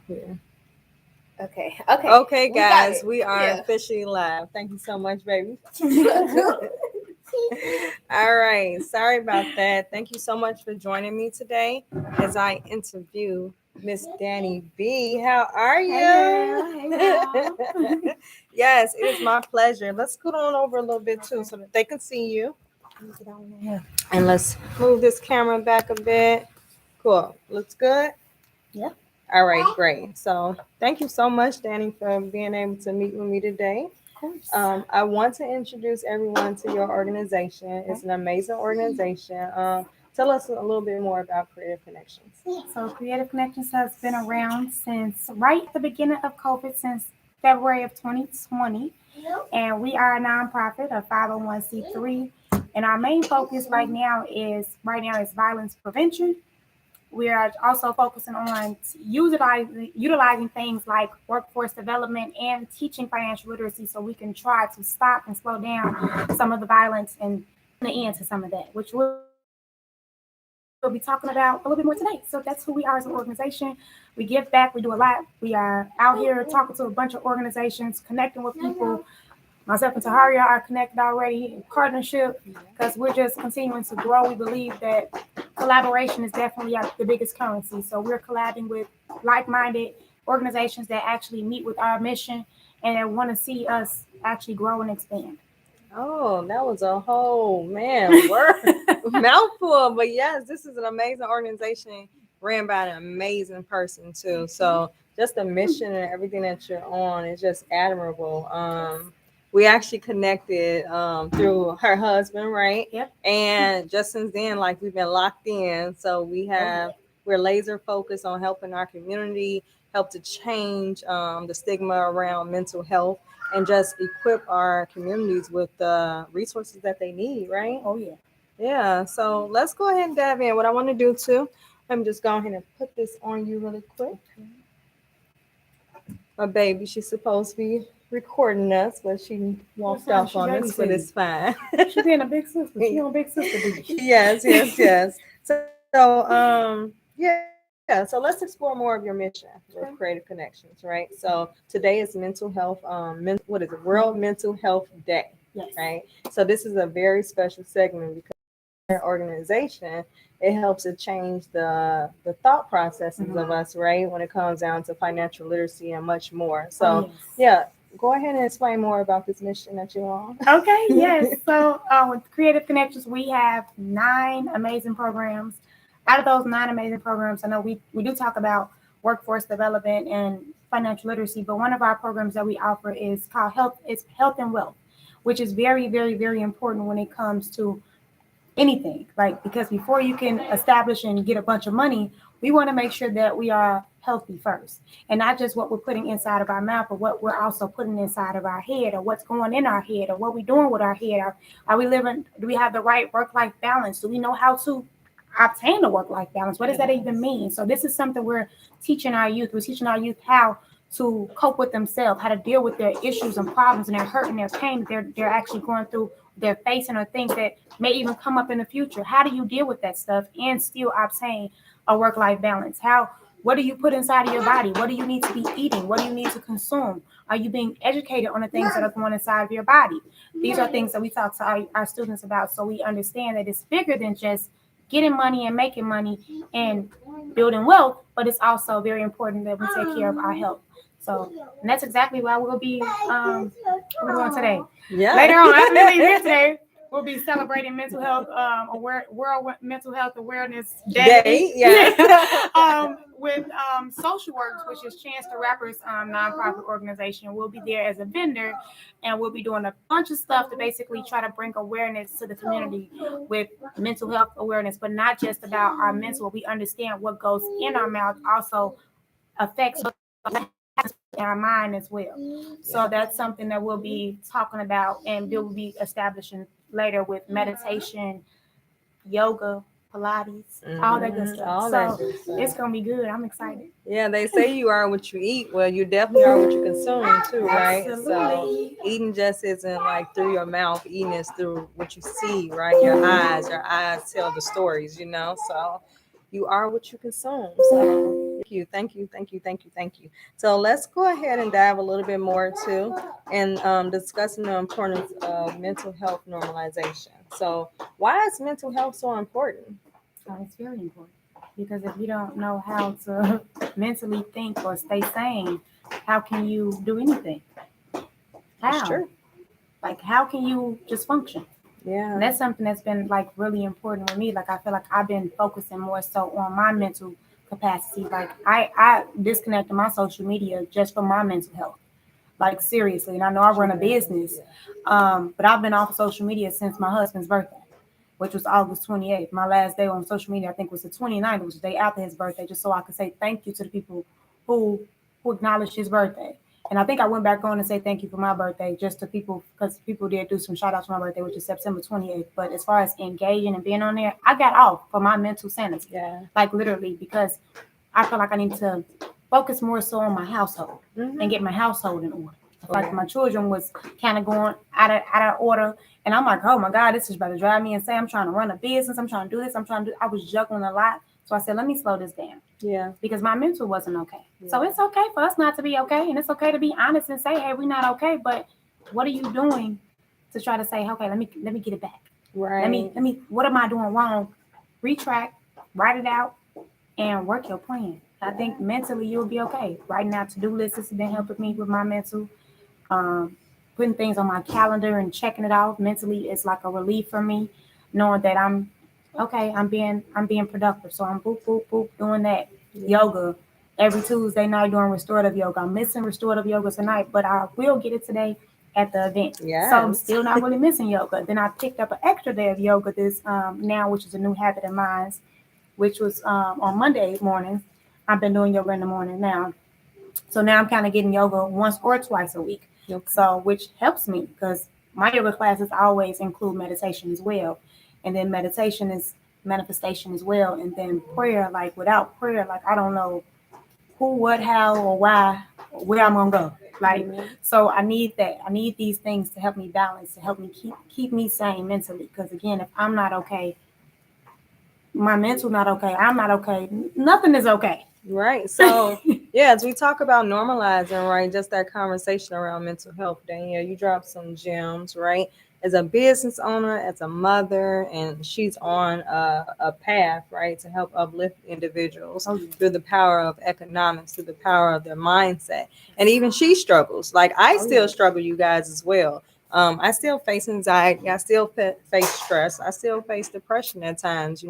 Yeah. Okay. Okay, We got guys, it. we are Yeah. officially live. Thank you so much, baby. All right. Sorry about that. Thank you so much for joining me today as I interview Miss Danie B. How are Hey girl, you? hey y'all. Yes, it is my pleasure. Let's scoot on over a little bit too so that they can see you. Let me get on there. And let's move this camera back a bit. Cool. Looks good. Yeah. All right, great. So thank you so much, Danie, for being able to meet with me today. Of course. I want to introduce everyone to your organization. Okay. It's an amazing organization. Tell us a little bit more about Creative Connections. So Creative Connections has been around since right at the beginning of COVID, since February of 2020. And we are a nonprofit, a 501c3. And our main focus right now is violence prevention. We are also focusing on utilizing things like workforce development and teaching financial literacy so we can try to stop and slow down some of the violence and the end to some of that, which we'll be talking about a little bit more today. So that's who we are as an organization. We give back, we do a lot. We are out here talking to a bunch of organizations, connecting with people. Myself and Taharia are connected already in partnership because we're just continuing to grow. We believe that collaboration is definitely the biggest currency. So we're collabing with like-minded organizations that actually meet with our mission and that want to see us actually grow and expand. Oh, that was a whole man word mouthful. But yes, this is an amazing organization ran by an amazing person too. So just the mission and everything that you're on is just admirable. We actually connected through her husband, right? Yep. And just since then, like we've been locked in. So we're laser focused on helping our community, help to change the stigma around mental health and just equip our communities with the resources that they need, right? Oh yeah. Yeah, so let's go ahead and dive in. What I want to do too, let me just go ahead and put this on you really quick. My baby, she's supposed to be recording us, but she walked Fine. off She on got us, to but be. it's fine. She being a big sister. She on big sister duty. Yes, yes, yes. So yeah, so let's explore more of your mission with Creative Okay. Connections, right? So today is mental health, what is it, World Mental Health Day, Yes. right? So this is a very special segment because our organization, it helps to change the thought processes of us, right? When it comes down to financial literacy and much more. Oh So yes. yeah, go ahead and explain more about this mission that you're on. Okay, yes. So with Creative Connections, we have 9 amazing programs. Out of those 9 amazing programs, I know we do talk about workforce development and financial literacy, but one of our programs that we offer is called Health and Wealth, which is very, very, very important when it comes to anything. Like because before you can establish and get a bunch of money, we want to make sure that we are healthy first, and not just what we're putting inside of our mouth, but what we're also putting inside of our head, or what's going in our head, or what we're doing with our head. Are we living? Do we have the right work-life balance? Do we know how to obtain the work-life balance? What does that even mean? So this is something we're teaching our youth. We're teaching our youth how to cope with themselves, how to deal with their issues and problems and their hurt and their pain that they're actually going through, they're facing, or things that may even come up in the future. How do you deal with that stuff and still obtain a work-life balance? What do you put inside of your body? What do you need to be eating? What do you need to consume? Are you being educated on the things that are going inside of your body? These are things that we talk to our students about, so we understand that it's bigger than just getting money and making money and building wealth, but it's also very important that we take care of our health. So, and that's exactly why we'll be we're doing today. Yeah. Later on, after we leave here today, we'll be celebrating mental health World Mental Health Awareness Day. Day, yeah. With Social Works, which is Chance the Rapper's nonprofit organization. We'll be there as a vendor, and we'll be doing a bunch of stuff to basically try to bring awareness to the community with mental health awareness, but not just about our mental. We understand what goes in our mouth also affects in our mind as well. So that's something that we'll be talking about, and we'll be establishing later with meditation, yoga, Pilates, all that good stuff. All that So good stuff. it's gonna be good. I'm excited. Yeah, they say you are what you eat. Well, you definitely are what you consume too, right? So Absolutely. eating just isn't like through your mouth. Eating is through what you see, right? Your eyes. Your eyes tell the stories, you know. So you are what you consume. So thank you, thank you, thank you, thank you, thank you. So let's go ahead and dive a little bit more too, and discussing the importance of mental health normalization. So, why is mental health so important? So it's very important because if you don't know how to mentally think or stay sane, how can you do anything? It's How? true. Like, how can you just function? And Yeah. that's something that's been like really important with me. Like, I feel like I've been focusing more so on my mental capacity. Like, I disconnected my social media just for my mental health. Like, seriously. And I know I run a business, but I've been off social media since my husband's birthday, which was August 28th. My last day on social media, I think, was the 29th, which was the day after his birthday, just so I could say thank you to the people who acknowledged his birthday. And I think I went back on and say thank you for my birthday just to people because people did do some shout outs for my birthday, which is September 28th. But as far as engaging and being on there, I got off for my mental sanity. Yeah. Like literally, because I feel like I need to focus more so on my household and get my household in order. I feel like my children was kind of going out of order. And I'm like, oh my God, this is about to drive me insane. I'm trying to run a business. I'm trying to do this. I was juggling a lot. So I said, let me slow this down. Yeah. Because my mental wasn't okay. Yeah. So it's okay for us not to be okay. And it's okay to be honest and say, hey, we're not okay. But what are you doing to try to say, okay, let me get it back. Right. Let me, what am I doing wrong? Retract, write it out, and work your plan. I think mentally you'll be okay. Writing out to-do lists has been helping me with my mental. Um, Putting things on my calendar and checking it off mentally is like a relief for me, knowing that I'm okay. I'm being productive. So I'm boop boop boop doing that yoga every Tuesday night doing restorative yoga. I'm missing restorative yoga tonight, but I will get it today at the event. Yes. So I'm still not really missing yoga. Then I picked up an extra day of yoga this now, which is a new habit of mine, which was on Monday mornings. I've been doing yoga in the morning now. So now I'm kind of getting yoga once or twice a week. Okay. So which helps me because my yoga classes always include meditation as well. And then meditation is manifestation as well. And then prayer, like without prayer, like I don't know who, what, how, or why, or where I'm gonna go. Like, so I need that. I need these things to help me balance, to help me keep me sane mentally. Because again, if I'm not okay, my mental not okay, I'm not okay, nothing is okay. Right. So, yeah, as we talk about normalizing, right, just that conversation around mental health, Danielle, you dropped some gems, right? As a business owner, as a mother, and she's on a path, right, to help uplift individuals through the power of economics, through the power of their mindset. And even she struggles. Like, I still struggle, you guys, as well. I still face anxiety. I still face stress. I still face depression at times,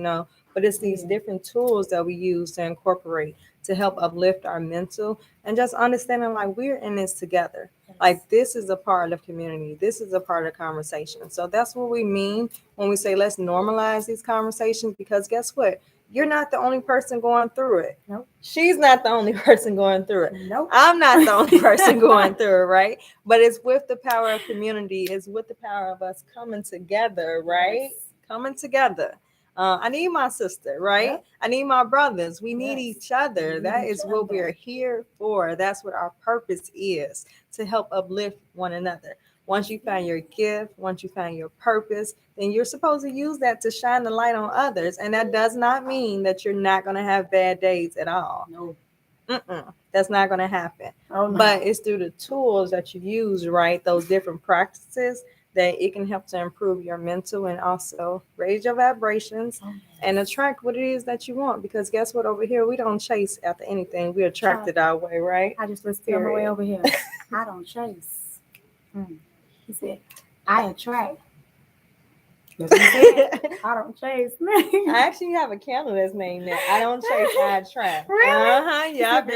but it's these different tools that we use to incorporate to help uplift our mental and just understanding like we're in this together. Like this is a part of community. This is a part of conversation. So that's what we mean when we say let's normalize these conversations, because guess what? You're not the only person going through it. Nope. She's not the only person going through it. Nope. I'm not the only person going through it, right? But it's with the power of community. It's with the power of us coming together, right? Yes. Coming together. I need my sister, right? Yep. I need my brothers. We need each other. That is what we're here for. That's what our purpose is, to help uplift one another. Once you find your gift, once you find your purpose, then you're supposed to use that to shine the light on others. And that does not mean that you're not going to have bad days at all. No. That's not going to happen. Oh, no. But it's through the tools that you use, right? Those different practices that it can help to improve your mental and also raise your vibrations and attract what it is that you want. Because guess what? Over here, we don't chase after anything. We attract it our way, right? I just listened to my way over here. I don't chase. He said, I attract. I don't chase. I actually have a candle that's named that. I don't chase, I attract. Really? Yep.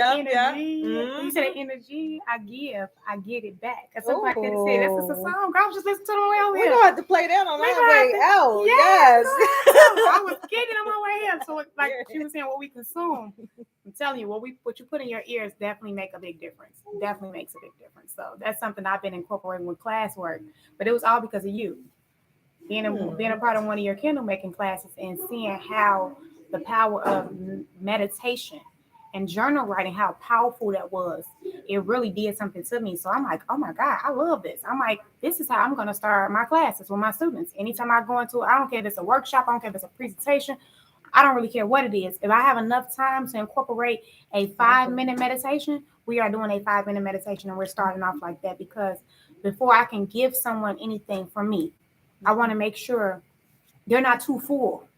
You said energy I give, I get it back. That's something I could have said. That's just a song. I was just listening to the way over here. We're going to have to play that on our way out. Yes. I was getting on my way here. So like she was saying, what we consume. I'm telling you, what you put in your ears definitely make a big difference. Definitely makes a big difference. So that's something I've been incorporating with classwork. But it was all because of you. Being a part of one of your candle making classes and seeing how the power of meditation and journal writing, how powerful that was, it really did something to me. So I'm like, oh my God, I love this. I'm like, this is how I'm going to start my classes with my students. Anytime I go into, I don't care if it's a workshop, I don't care if it's a presentation, I don't really care what it is. If I have enough time to incorporate a 5-minute meditation, we are doing a 5-minute meditation, and we're starting off like that, because before I can give someone anything from me, I want to make sure they're not too full.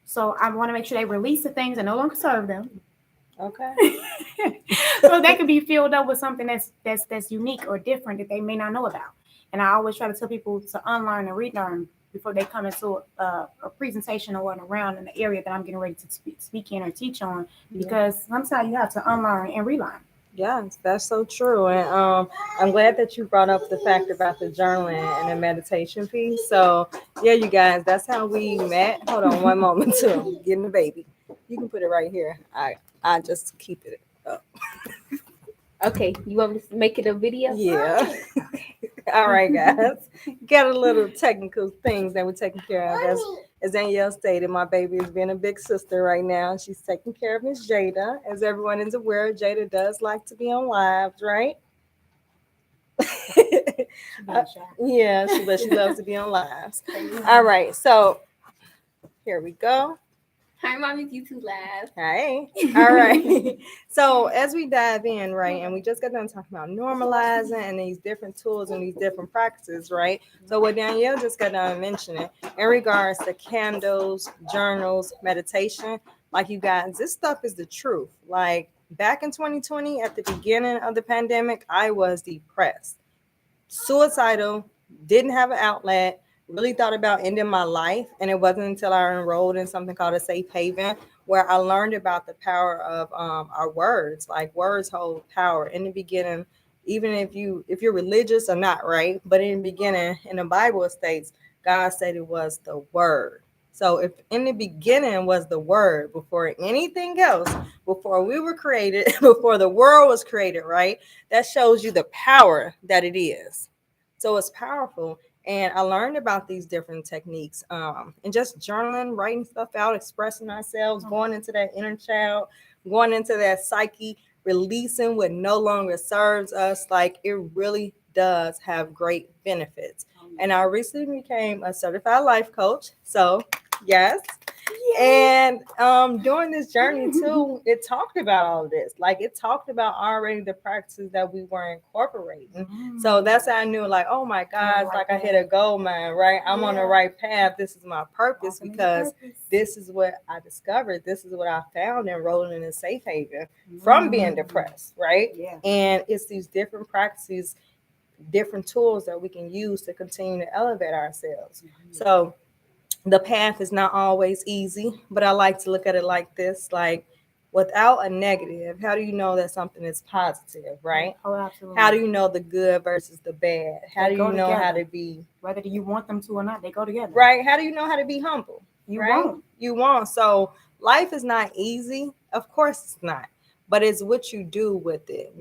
So I want to make sure they release the things that no longer serve them. Okay. So they can be filled up with something that's unique or different that they may not know about. And I always try to tell people to unlearn and relearn before they come into a presentation or an around in the area that I'm getting ready to speak in or teach on, because sometimes you have to unlearn and relearn. Yes, that's so true. And I'm glad that you brought up the fact about the journaling and the meditation piece. So, yeah, you guys, that's how we met. Hold on one moment, too. I'm getting the baby. You can put it right here. I just keep it up. Okay, you want me to make it a video? Yeah. All right, guys. Got a little technical things that we're taking care of. As Danielle stated, my baby is being a big sister right now. She's taking care of Miss Jada. As everyone is aware, Jada does like to be on lives, right? Yeah, but she loves to be on lives. All right, so here we go. Hi, Mommy's YouTube Live. Hey. All right. So as we dive in, right, and we just got done talking about normalizing and these different tools and these different practices, right? So what Danielle just got done mentioning in regards to candles, journals, meditation, like you guys, this stuff is the truth. Like back in 2020, at the beginning of the pandemic, I was depressed, suicidal, didn't have an outlet, really thought about ending my life. And it wasn't until I enrolled in something called a safe haven where I learned about the power of our words. Like words hold power. In the beginning, even if you're religious or not, right? But in the beginning, in the Bible it states, God said it was the word. So if in the beginning was the word before anything else, before we were created, before the world was created, right? That shows you the power that it is. So it's powerful. And I learned about these different techniques and just journaling, writing stuff out, expressing ourselves, going into that inner child, going into that psyche, releasing what no longer serves us. Like it really does have great benefits. And I recently became a certified life coach. So, yes. And during this journey too, it talked about all of this. Like it talked about already the practices that we were incorporating. So that's how I knew, like, oh my gosh, like I hit a gold mine, right? I'm on the right path. This is my purpose because this is what I discovered. This is what I found enrolling in a safe haven from being depressed, right? Yeah. And it's these different practices, different tools that we can use to continue to elevate ourselves. So the path is not always easy, but I like to look at it like this, like without a negative, how do you know that something is positive, right? Oh, absolutely. How do you know the good versus the bad? How do you know how to be, whether you want them to or not, they go together. Right? How do you know how to be humble? You right? won't. You won't. So life is not easy. Of course it's not. But it's what you do with it,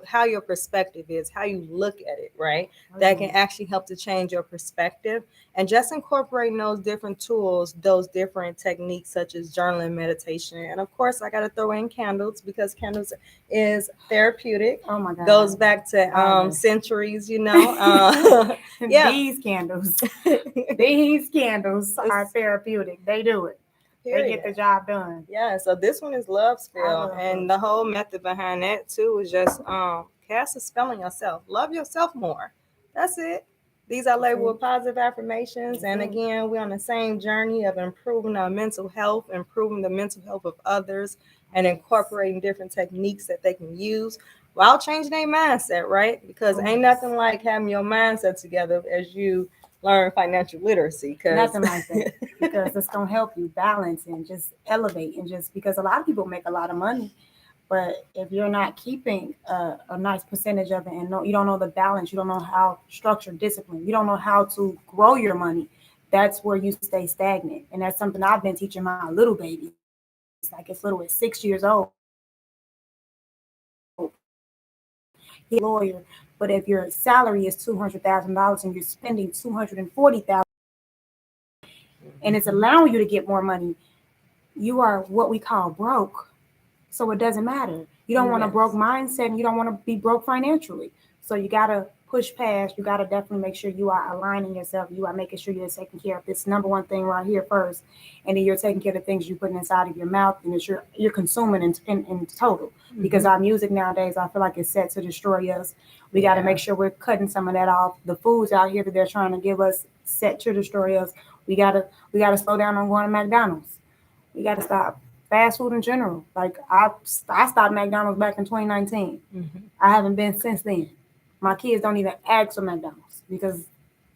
how your perspective is, how you look at it, right? That can actually help to change your perspective. And just incorporating those different tools, those different techniques such as journaling, meditation. And of course, I got to throw in candles because candles is therapeutic. Oh my God. Goes back to centuries, Yeah. These candles are therapeutic. They do it. Period. They get the job done. Yeah, so this one is love spell. And the whole method behind that too is just cast a spell on yourself. Love yourself more. That's it. These are labeled with positive affirmations. And again, we're on the same journey of improving our mental health, improving the mental health of others, and incorporating different techniques that they can use while changing their mindset, right? Because ain't nothing like having your mindset together as you learn financial literacy. Nothing like that. Because it's going to help you balance and just elevate. And just because a lot of people make a lot of money, but if you're not keeping a nice percentage of it, and you don't know the balance, you don't know how structured discipline, you don't know how to grow your money, that's where you stay stagnant. And that's something I've been teaching my little babies, like as little as 6 years old. He's a lawyer, but if your salary is $200,000 and you're spending $240,000, and it's allowing you to get more money, you are what we call broke. So it doesn't matter. You don't want a broke mindset, and you don't want to be broke financially. So you got to push past, you got to definitely make sure you are aligning yourself. You are making sure you're taking care of this number one thing right here first, and then you're taking care of the things you're putting inside of your mouth, and that you're consuming in total. Because our music nowadays, I feel like it's set to destroy us. We got to make sure we're cutting some of that off. The foods out here that they're trying to give us set to destroy us. We gotta slow down on going to McDonald's. We gotta stop fast food in general. Like I stopped McDonald's back in 2019. I haven't been since then. My kids don't even ask for McDonald's because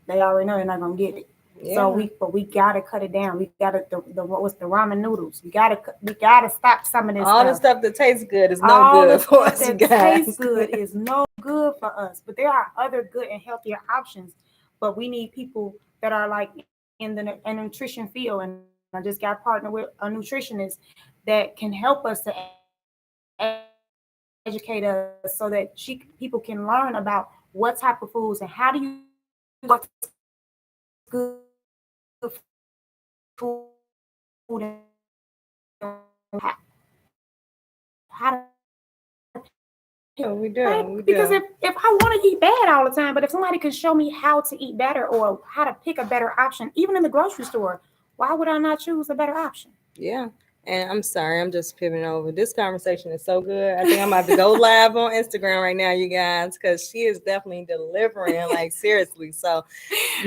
they already know they're not gonna get it. Yeah. So we gotta cut it down. We gotta what was the ramen noodles? We gotta stop some of this. All stuff. the stuff that tastes good is no All good the for stuff us, you that guys. tastes good is no good for us. But there are other good and healthier options. But we need people that are like in the nutrition field. And I just got partnered with a nutritionist that can help us to educate us so that people can learn about what type of foods and how do you what's good food and how to Yeah, we do. Because if I want to eat bad all the time, but if somebody can show me how to eat better or how to pick a better option, even in the grocery store, why would I not choose a better option? Yeah. And I'm sorry, I'm just pivoting over. This conversation is so good. I think I'm about to go live on Instagram right now, you guys, because she is definitely delivering, like seriously. So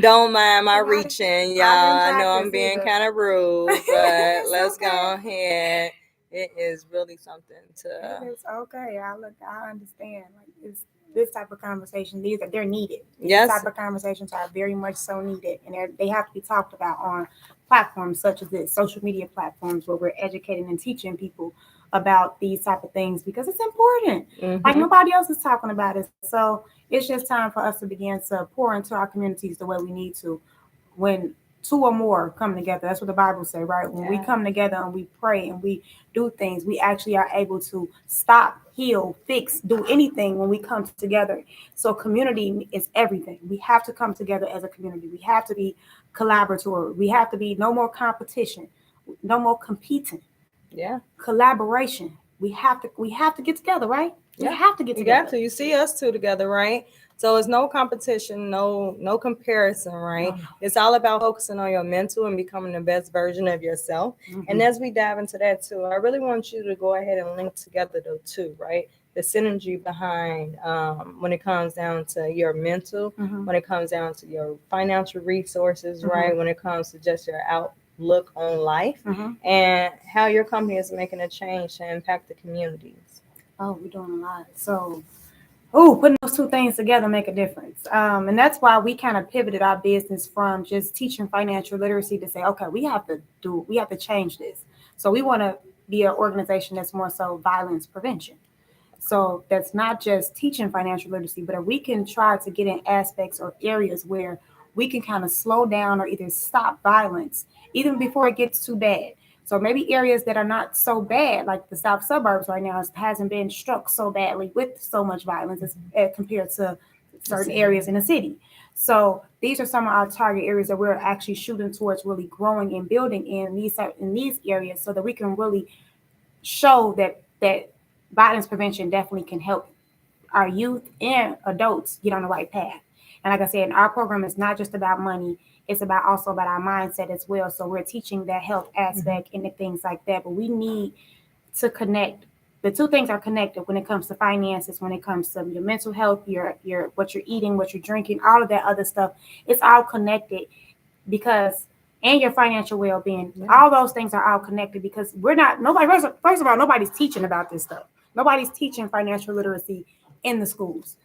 don't mind my reaching, y'all. I know I'm being kind of rude, but let's go ahead. It is really something to. It's okay. I understand. Like it's this type of conversation. They're needed. Yes. These type of conversations are very much so needed, and they have to be talked about on platforms such as this, social media platforms, where we're educating and teaching people about these type of things because it's important. Like nobody else is talking about it. So it's just time for us to begin to pour into our communities the way we need to. When two or more come together, that's what the Bible says, right? When we come together and we pray and we do things, we actually are able to stop, heal, fix, do anything when we come together. So community is everything. We have to come together as a community. We have to be collaborative. We have to be no more competition, no more competing. Yeah. Collaboration. We have to get together, right? Yeah. We have to get together. You got to. You see us two together, right? So it's no competition, no comparison, right? It's all about focusing on your mental and becoming the best version of yourself. And as we dive into that too, I really want you to go ahead and link together the two, right? The synergy behind when it comes down to your mental, when it comes down to your financial resources, right? When it comes to just your outlook on life and how your company is making a change to impact the communities. Oh, we're doing a lot. So putting those two things together make a difference. And that's why we kind of pivoted our business from just teaching financial literacy to say, okay, we have to change this. So we want to be an organization that's more so violence prevention. So that's not just teaching financial literacy, but if we can try to get in aspects or areas where we can kind of slow down or either stop violence even before it gets too bad. So maybe areas that are not so bad, like the South suburbs right now, hasn't been struck so badly with so much violence as compared to certain areas in the city. So these are some of our target areas that we're actually shooting towards really growing and building in these areas so that we can really show that violence prevention definitely can help our youth and adults get on the right path. And like I said, our program is not just about money. It's also about our mindset as well. So we're teaching that health aspect and the things like that. But we need to connect. The two things are connected when it comes to finances, when it comes to your mental health, your what you're eating, what you're drinking, all of that other stuff. It's all connected and your financial well-being. All those things are all connected because first of all, nobody's teaching about this stuff. Nobody's teaching financial literacy in the schools.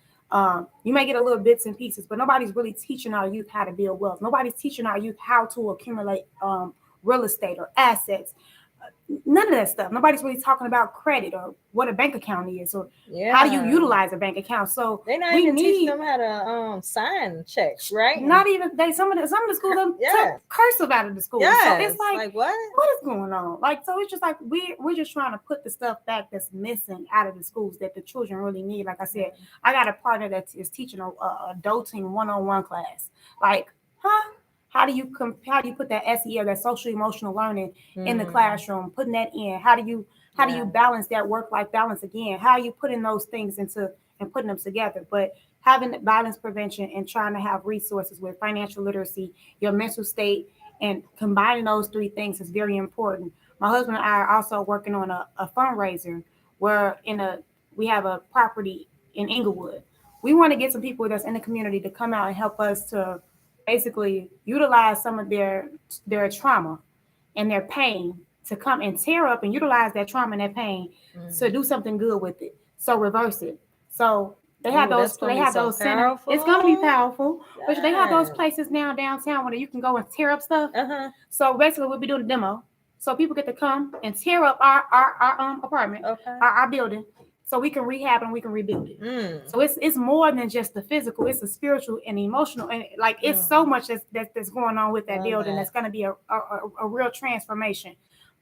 You may get a little bits and pieces, but nobody's really teaching our youth how to build wealth. Nobody's teaching our youth how to accumulate real estate or assets. None of that stuff. Nobody's really talking about credit or what a bank account is or how do you utilize a bank account. So they're not even teaching them how to sign checks, right? Not even some of the schools took cursive out of the school. So it's like what is going on? Like, so it's just like we're just trying to put the stuff back that's missing out of the schools that the children really need. Like I said, I got a partner that is teaching a adulting one-on-one class. Like, how do you put that SEL, that social emotional learning in the classroom, putting that in? How do How do you balance that work-life balance again? How are you putting those things into and putting them together? But having violence prevention and trying to have resources with financial literacy, your mental state, and combining those three things is very important. My husband and I are also working on a fundraiser where we have a property in Inglewood. We want to get some people that's in the community to come out and help us to basically utilize some of their trauma and their pain to come and tear up and utilize that trauma and that pain to do something good with it. So reverse it. So they have those centers. It's gonna be powerful. Yes. But they have those places now downtown where you can go and tear up stuff. So basically we'll be doing a demo. So people get to come and tear up our apartment, our building, so we can rehab and we can rebuild it. So it's more than just the physical, it's a spiritual and emotional, and like it's so much that's going on with that building. That's going to be a real transformation.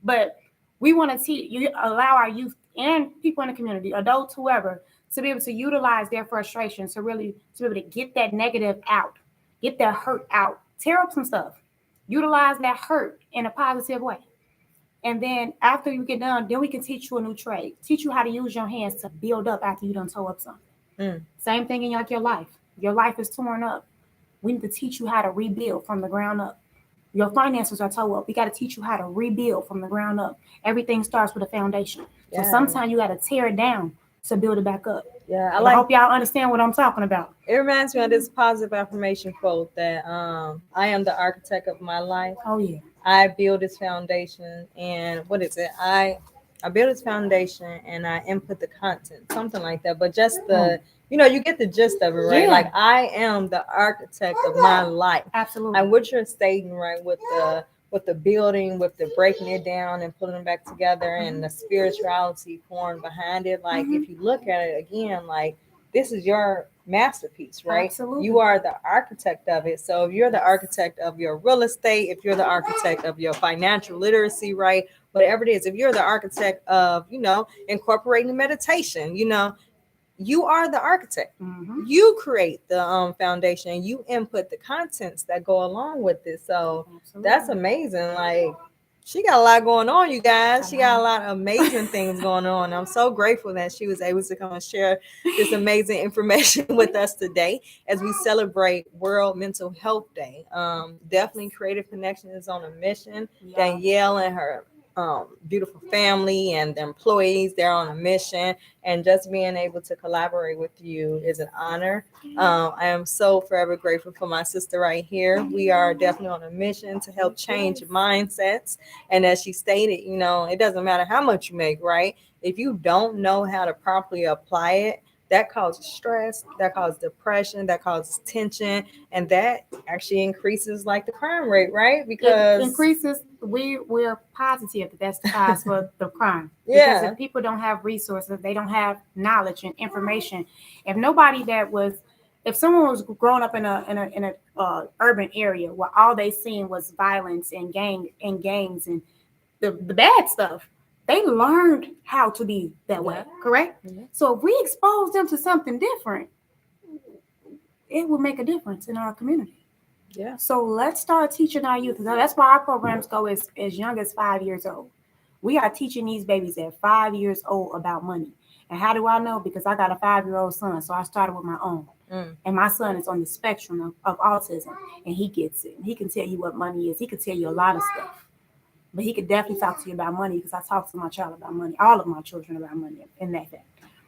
But we want to allow our youth and people in the community, adults, whoever, to be able to utilize their frustration, to be able to get that negative out, get that hurt out, tear up some stuff, utilize that hurt in a positive way. And then after you get done, then we can teach you a new trade. Teach you how to use your hands to build up after you done tore up something. Same thing in your life. Your life is torn up. We need to teach you how to rebuild from the ground up. Your finances are tore up. We got to teach you how to rebuild from the ground up. Everything starts with a foundation. So sometimes you got to tear it down to build it back up. Yeah, I hope y'all understand what I'm talking about. It reminds me of this positive affirmation quote that I am the architect of my life. Oh, yeah. I build this foundation, and what is it? I build this foundation and I input the content, something like that. But just you get the gist of it, right? Yeah. Like I am the architect of my life. Absolutely. And what you're stating, right, with the building, with the breaking it down and putting them back together, and the spirituality pouring behind it. Like if you look at it again, like this is your masterpiece, right? Absolutely. You are the architect of it. So if you're the architect of your real estate, if you're the architect of your financial literacy, right? Whatever it is, if you're the architect of, incorporating meditation, you are the architect. You create the foundation, you input the contents that go along with it. So that's amazing. Like she got a lot going on, you guys. She got a lot of amazing things going on. I'm so grateful that she was able to come and share this amazing information with us today as we celebrate World Mental Health Day. Definitely Kreative Kinnections is on a mission. Danielle and her beautiful family and the employees, they're on a mission, and just being able to collaborate with you is an honor. I am so forever grateful for my sister right here. We are definitely on a mission to help change mindsets, and as she stated, it doesn't matter how much you make, right? If you don't know how to properly apply it, that causes stress, that causes depression, that causes tension, and that actually increases like the crime rate, right? Because it increases. We're positive that's the cause for the crime. Yeah. Because if people don't have resources, they don't have knowledge and information. If someone was growing up in a urban area where all they seen was violence and gangs and the bad stuff, they learned how to be that way, correct? Mm-hmm. So if we expose them to something different, it will make a difference in our community. Yeah. So let's start teaching our youth. That's why our programs go as young as 5 years old. We are teaching these babies at 5 years old about money. And how do I know? Because I got a 5-year-old son, so I started with my own. And my son is on the spectrum of autism, and he gets it. He can tell you what money is. He can tell you a lot of stuff. But he could definitely talk to you about money, because I talk to my child about money, all of my children about money in that fact.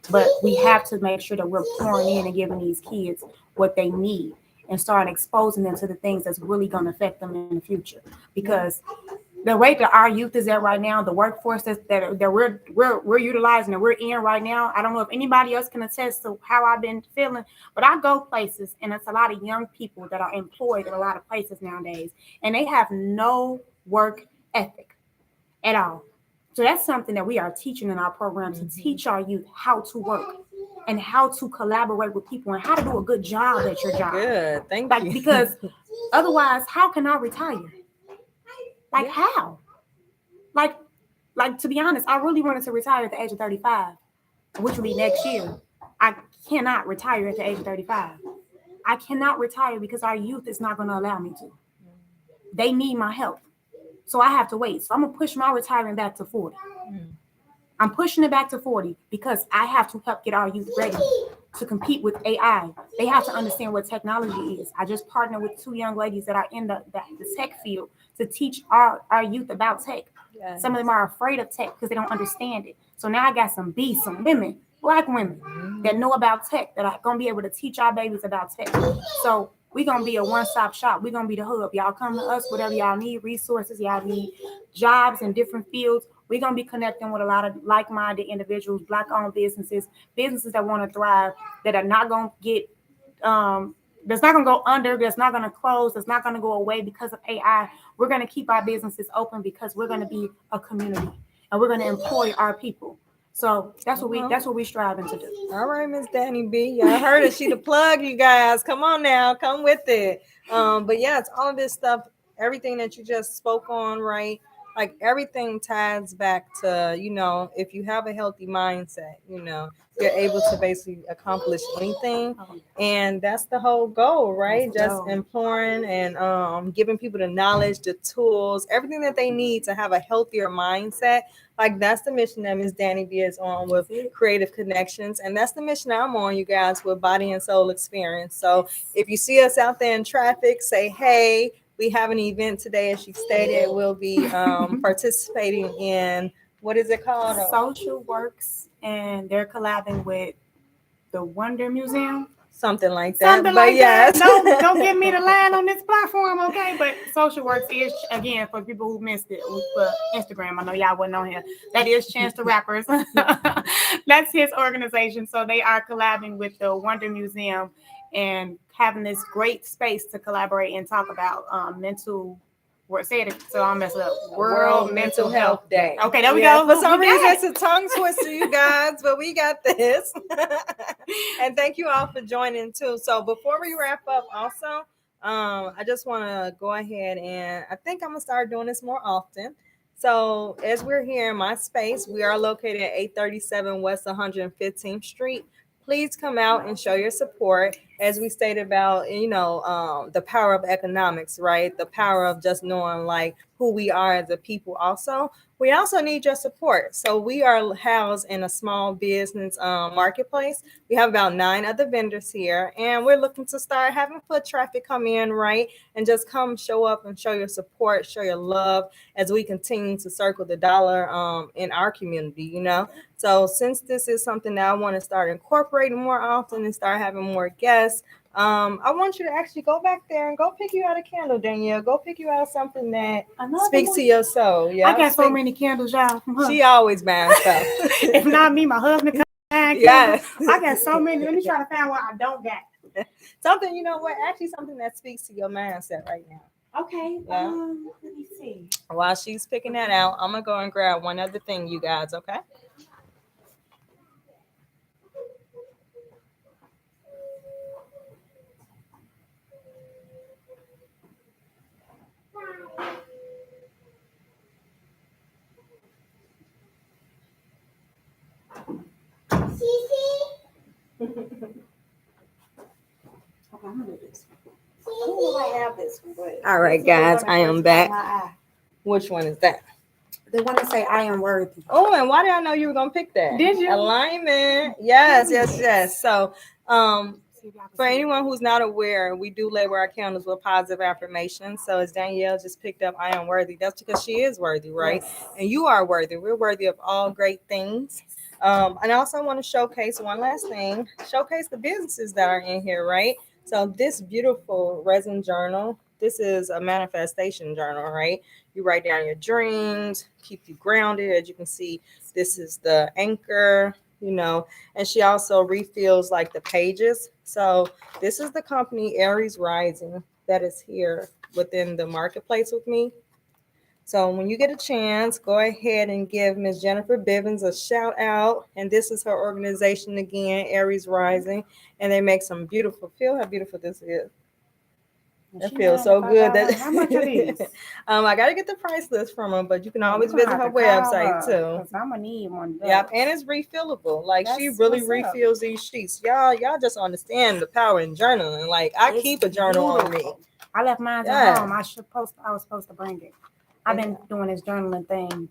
But we have to make sure that we're pouring in and giving these kids what they need and start exposing them to the things that's really going to affect them in the future. Because the rate that our youth is at right now, the workforce that we're utilizing and we're in right now, I don't know if anybody else can attest to how I've been feeling, but I go places and it's a lot of young people that are employed at a lot of places nowadays, and they have no work ethic at all. So that's something that we are teaching in our program, to teach our youth how to work and how to collaborate with people and how to do a good job at your job. Good, thank you. Because otherwise, how can I retire? How? Like to be honest, I really wanted to retire at the age of 35, which will be next year. I cannot retire at the age of 35. I cannot retire because our youth is not going to allow me to. They need my help. So I have to wait. So I'm going to push my retirement back to 40. I'm pushing it back to 40 because I have to help get our youth ready to compete with AI. They have to understand what technology is. I just partnered with 2 young ladies that are in the tech field to teach our youth about tech. Yes. Some of them are afraid of tech because they don't understand it. So now I got some women, Black women that know about tech that are going to be able to teach our babies about tech. So we're going to be a one-stop shop. We're going to be the hub. Y'all come to us, whatever y'all need, resources, y'all need jobs in different fields. We're going to be connecting with a lot of like-minded individuals, Black-owned businesses that want to thrive, that are not going to get, that's not going to go under, that's not going to close, that's not going to go away because of AI. We're going to keep our businesses open because we're going to be a community and we're going to employ our people. So that's what we're striving to do. All right, Miss Danie B. Y'all heard it. She the plug, you guys. Come on now, come with it. But yeah, it's all of this stuff, everything that you just spoke on, right? Like everything ties back to, if you have a healthy mindset, you're able to basically accomplish anything. And that's the whole goal, right? Just imploring and giving people the knowledge, the tools, everything that they need to have a healthier mindset. Like that's the mission that Ms. Danie B is on with Kreative Kinnections. And that's the mission I'm on, you guys, with Body and Soul Experience. So if you see us out there in traffic, say, hey, we have an event today, as she stated. We'll be participating in, what is it called? Social Works, and they're collabing with the Wonder Museum. Something like that. Yes. Don't give me the line on this platform, okay? But Social Works is, again, for people who missed it, for Instagram. I know y'all wasn't on here. That is Chance the Rappers. That's his organization. So they are collabing with the Wonder Museum and having this great space to collaborate and talk about mental. Say it so I'll mess it up. World Mental Health Day. Okay, there we go. For some reason, it's a tongue twister, you guys, but we got this. And thank you all for joining too. So before we wrap up, also, I just want to go ahead and I think I'm gonna start doing this more often. So as we're here in my space, we are located at 837 West 115th Street. Please come out and show your support. As we stated about, the power of economics, right? The power of just knowing like who we are as a people. Also, we also need your support. So we are housed in a small business marketplace. We have about 9 other vendors here, and we're looking to start having foot traffic come in, right? And just come show up and show your support, show your love as we continue to circle the dollar in our community, So since this is something that I want to start incorporating more often and start having more guests, I want you to actually go back there and go pick you out a candle, Danielle. Go pick you out something that speaks to your soul. Yeah, I got so many candles, y'all. She always buying stuff. If not me, my husband comes back. Yes. I got so many. Let me try to find what I don't got. Something, actually something that speaks to your mindset right now. Okay. Yeah. Let me see. While she's picking that out, I'm gonna go and grab one other thing, you guys. Okay. All right, guys, I am back. Which one is that? They want to say I am worthy. Oh, and why did I know you were gonna pick that? Did you? Alignment. Yes. So, for anyone who's not aware, we do label our candles with positive affirmations. So as Danielle just picked up, I am worthy. That's because she is worthy, right? Yes. And you are worthy. We're worthy of all great things. And I also want to showcase one last thing, showcase the businesses that are in here, right? So this beautiful resin journal, this is a manifestation journal, right? You write down your dreams, keep you grounded. As you can see, this is the anchor, and she also refills like the pages. So this is the company Aries Rising that is here within the marketplace with me. So when you get a chance, go ahead and give Ms. Jennifer Bivens a shout out. And this is her organization again, Aries Rising. And they make some beautiful, feel how beautiful this is. It feels so good. How much are these? I got to get the price list from her, but you can always visit her website too. I'm going to need one. Yep, and it's refillable. Like she really refills these sheets. Y'all just understand the power in journaling. Like I keep a journal on me. I left mine at home. I was supposed to bring it. I've been doing this journaling thing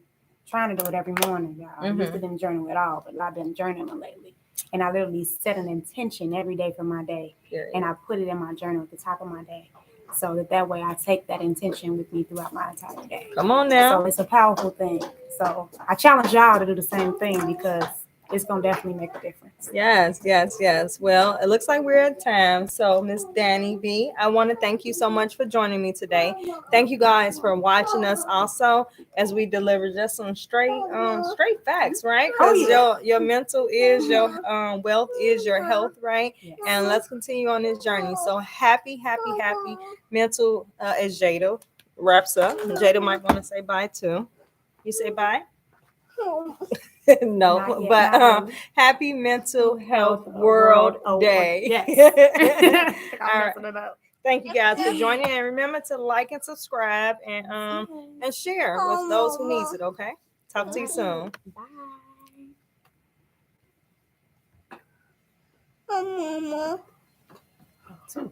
trying to do it every morning, y'all. I used to didn't journal at all, but I've been journaling lately. And I literally set an intention every day for my day. And I put it in my journal at the top of my day. So that way I take that intention with me throughout my entire day. Come on now. So it's a powerful thing. So I challenge y'all to do the same thing because it's going to definitely make a difference. Yes. Well, it looks like we're at time. So, Miss Danie B, I want to thank you so much for joining me today. Thank you guys for watching us also as we deliver just some straight facts, right? Because your mental is your wealth is your health, right? Yes. And let's continue on this journey. So happy mental as Jada wraps up. Jada might want to say bye too. You say bye? No, but happy Mental Health World Day. Yes. All right. Thank you guys for joining, and remember to like and subscribe and share with those who needs it. Okay. Talk to you soon. Bye.